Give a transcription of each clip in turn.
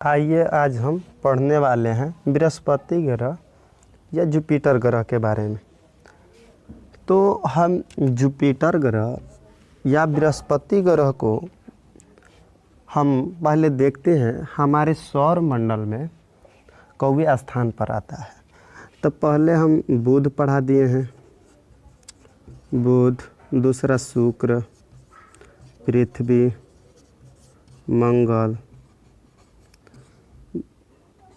आइए आज हम पढ़ने वाले हैं बृहस्पति ग्रह या जुपिटर ग्रह के बारे में। तो हम जुपिटर ग्रह या बृहस्पति ग्रह को हम पहले देखते हैं हमारे सौर मंडल में कौवे स्थान पर आता है। तो पहले हम बुध पढ़ा दिए हैं, बुध, दूसरा शुक्र, पृथ्वी, मंगल,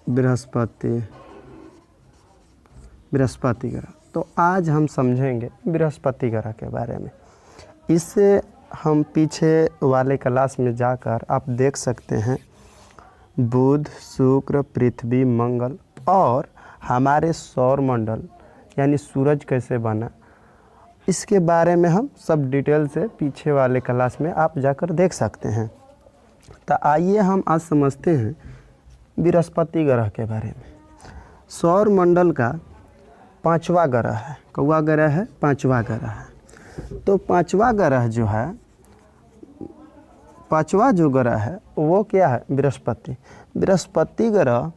बृहस्पति ग्रह। तो आज हम समझेंगे बृहस्पति ग्रह के बारे में। इससे हम पीछे वाले क्लास में जाकर आप देख सकते हैं बुध, शुक्र, पृथ्वी, मंगल और हमारे सौर मंडल यानी सूरज कैसे बना, इसके बारे में हम सब डिटेल से पीछे वाले क्लास में आप जाकर देख सकते हैं। तो आइए हम आज समझते हैं बृहस्पति ग्रह के बारे में। सौर मंडल का पांचवा ग्रह है। कौवा ग्रह है, पांचवा ग्रह है। तो पांचवा ग्रह जो है, पांचवा जो ग्रह है वो क्या है? बृहस्पति। बृहस्पति ग्रह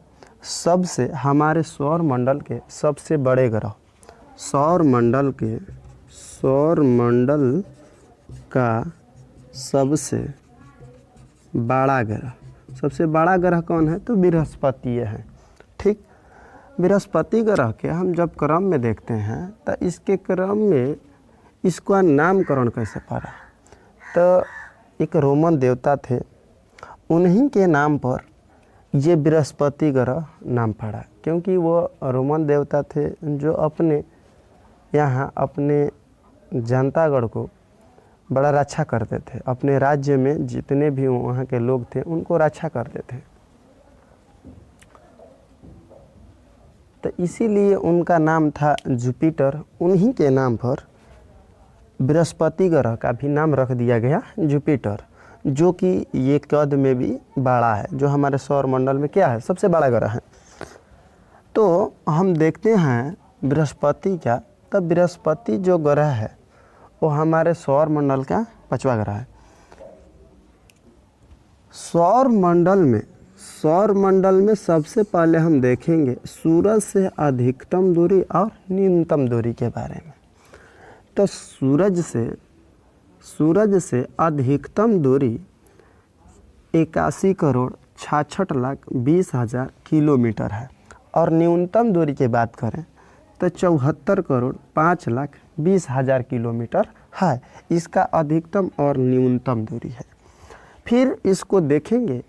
सबसे हमारे सौर मंडल के सबसे बड़े ग्रह, सौर मंडल का सबसे बड़ा ग्रह। सबसे बड़ा ग्रह कौन है? तो बृहस्पति है। ठीक, बृहस्पति ग्रह के हम जब क्रम में देखते हैं तो इसके क्रम में इसका नामकरण कैसे पड़ा? तो एक रोमन देवता थे, उन्हीं के नाम पर ये बृहस्पति ग्रह नाम पड़ा, क्योंकि वो रोमन देवता थे जो अपने यहाँ अपने जनतागण को बड़ा रक्षा करते थे। अपने राज्य में जितने भी वहाँ के लोग थे उनको रक्षा करते थे। तो इसीलिए उनका नाम था जुपिटर। उन्हीं के नाम पर बृहस्पति ग्रह का भी नाम रख दिया गया जुपिटर, जो कि ये कद में भी बड़ा है, जो हमारे सौर मंडल में क्या है? सबसे बड़ा ग्रह है। तो हम देखते हैं बृहस्पति का, तब बृहस्पति जो ग्रह है वो हमारे सौर मंडल का पांचवा ग्रह है। सौर मंडल में सबसे पहले हम देखेंगे सूरज से अधिकतम दूरी और न्यूनतम दूरी के बारे में। तो सूरज से अधिकतम दूरी 81,66,20,000 किलोमीटर है, और न्यूनतम दूरी की बात करें तो 74,05,20,000 किलोमीटर है। इसका अधिकतम और न्यूनतम दूरी है। फिर इसको देखेंगे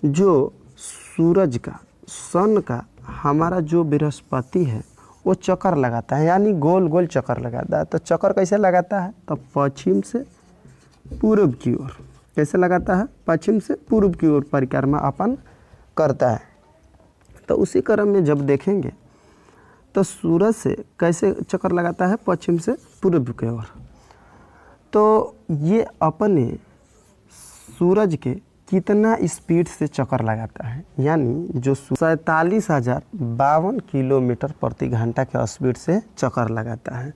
जो सूरज का, सन का हमारा जो बृहस्पति है वो चक्कर लगाता है, यानी गोल गोल चक्कर लगाता है। तो चक्कर कैसे लगाता है? तो पश्चिम से पूर्व की ओर। कैसे लगाता है? पश्चिम से पूर्व की ओर परिक्रमा अपन करता है। तो उसी क्रम में जब देखेंगे तो सूरज से कैसे चक्कर लगाता है? पश्चिम से पूर्व की ओर। तो ये अपने सूरज के कितना स्पीड से चक्कर लगाता है, यानी जो 47,052 किलोमीटर प्रति घंटा के स्पीड से चक्कर लगाता है,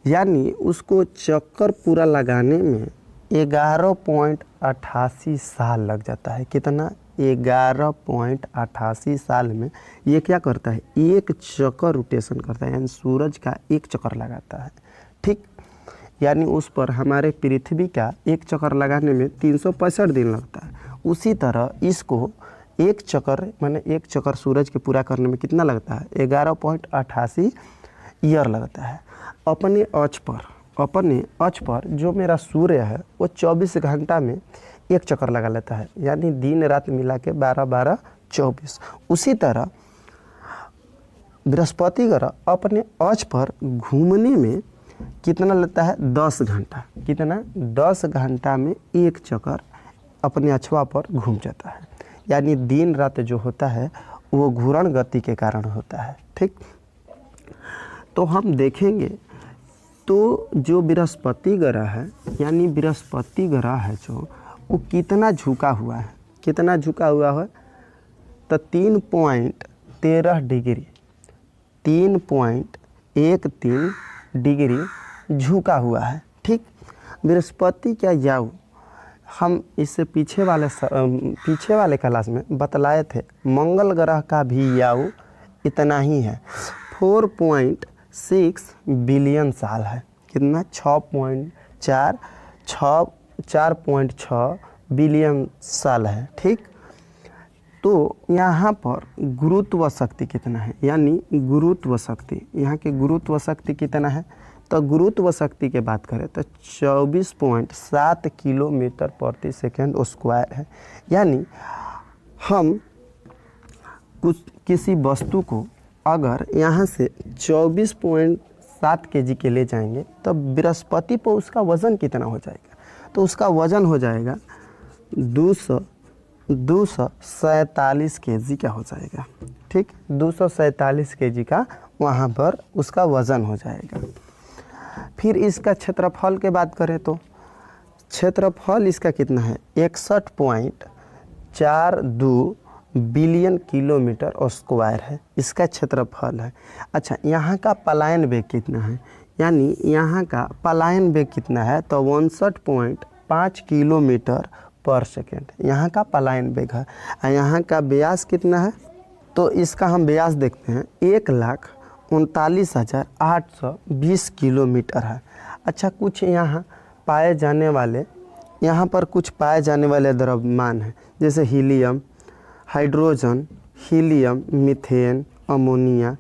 यानी उसको चक्कर पूरा लगाने में 11.88 साल लग जाता है। कितना? 11.88 साल में ये क्या करता है? एक चक्कर रोटेशन करता है, यानी सूरज का एक चक्कर लगाता है। ठीक, यानी उस पर हमारे पृथ्वी का एक चक्कर लगाने में 365 दिन लगता है। उसी तरह इसको एक चक्कर सूरज के पूरा करने में कितना लगता है? 11.88 ईयर लगता है। अपने अक्ष पर जो मेरा सूर्य है वो 24 घंटा में एक चक्कर लगा लेता है, यानी दिन रात मिला के 12-12 24। उसी तरह बृहस्पति ग्रह अपने अक्ष पर घूमने में कितना लगता है? 10 घंटा। कितना? 10 घंटा में एक चक्कर अपने अक्षवा पर घूम जाता है, यानी दिन रात जो होता है वो घूर्ण गति के कारण होता है। ठीक, तो हम देखेंगे तो जो बृहस्पति ग्रह है, यानी बृहस्पति ग्रह है जो वो कितना झुका हुआ है? कितना झुका हुआ है? तो 3.13 डिग्री 3.13 डिग्री झुका हुआ है। ठीक, बृहस्पति का हम इससे पीछे वाले क्लास में बतलाए थे मंगल ग्रह का भी आयु इतना ही है, 4.6 बिलियन साल है। कितना? 4.6 बिलियन साल है। ठीक, तो यहाँ पर गुरुत्व शक्ति कितना है, यानी गुरुत्व शक्ति, यहाँ की गुरुत्व शक्ति कितना है? तो गुरुत्व शक्ति की बात करें तो 24.7 किलोमीटर प्रति सेकंड स्क्वायर है। यानी हम किसी वस्तु को अगर यहाँ से 24.7 केजी के ले जाएंगे तो बृहस्पति पर उसका वज़न कितना हो जाएगा? तो उसका वज़न हो जाएगा 247 केजी का हो जाएगा। ठीक, 247 केजी का वहाँ पर उसका वज़न हो जाएगा। फिर इसका क्षेत्रफल के बात करें तो क्षेत्रफल इसका कितना है? 61.42 बिलियन किलोमीटर स्क्वायर है, इसका क्षेत्रफल है। अच्छा, यहाँ का पलायन वेग कितना है? यानी यहाँ का पलायन वेग कितना है? तो 59.5 किलोमीटर पर सेकेंड यहाँ का पलायन वेग है। यहाँ का व्यास कितना है? तो इसका हम व्यास देखते हैं, 1,39,820 किलोमीटर है। अच्छा, कुछ यहाँ कुछ पाए जाने वाले द्रव्यमान हैं, जैसे helium, hydrogen, helium, methane, ammonia,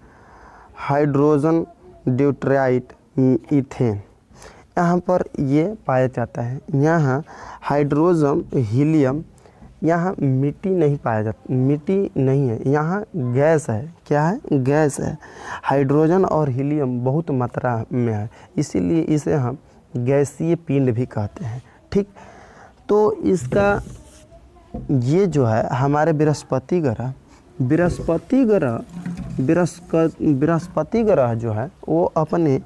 hydrogen deuteride, ethane, यहाँ पर ये पाया जाता है। यहाँ हाइड्रोजन, हीलियम, यहाँ मिट्टी नहीं पाया जाता, मिट्टी नहीं है, यहाँ गैस है। क्या है? गैस है। हाइड्रोजन और हीलियम बहुत मात्रा में है, इसीलिए इसे हम गैसीय पिंड भी कहते हैं। ठीक, तो इसका ये जो है हमारे बृहस्पति ग्रह जो है वो अपने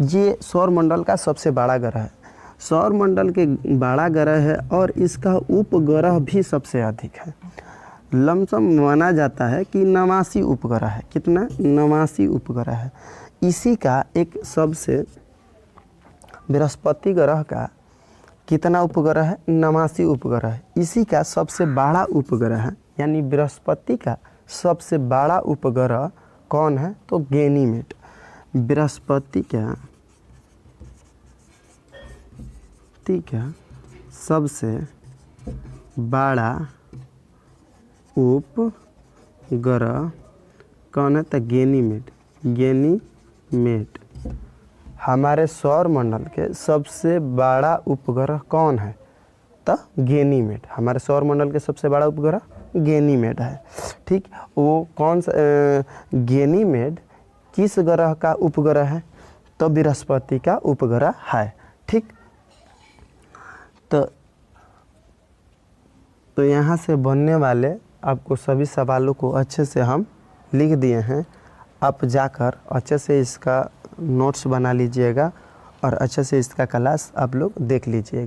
ये सौरमंडल का सबसे बड़ा ग्रह है, सौरमंडल के बड़ा ग्रह है और इसका उपग्रह भी सबसे अधिक है। लमसम माना जाता है कि 89 उपग्रह है। कितना? 89 उपग्रह है। इसी का एक सबसे बृहस्पति ग्रह का कितना उपग्रह है? 89 उपग्रह है। इसी का सबसे बड़ा उपग्रह है, यानी बृहस्पति का सबसे बड़ा उपग्रह कौन है? तो गैनीमेड। बृहस्पति का सबसे बड़ा उपग्रह कौन है? तो गैनीमेड। हमारे सौरमंडल के सबसे बड़ा उपग्रह कौन है? तो गैनीमेड। हमारे सौरमंडल के सबसे बड़ा उपग्रह गैनीमेड है। ठीक, वो कौन सा गैनीमेड किस ग्रह का उपग्रह है? तो बृहस्पति का उपग्रह है। ठीक, तो यहाँ से बनने वाले आपको सभी सवालों को अच्छे से हम लिख दिए हैं। आप जाकर अच्छे से इसका नोट्स बना लीजिएगा और अच्छे से इसका क्लास आप लोग देख लीजिएगा।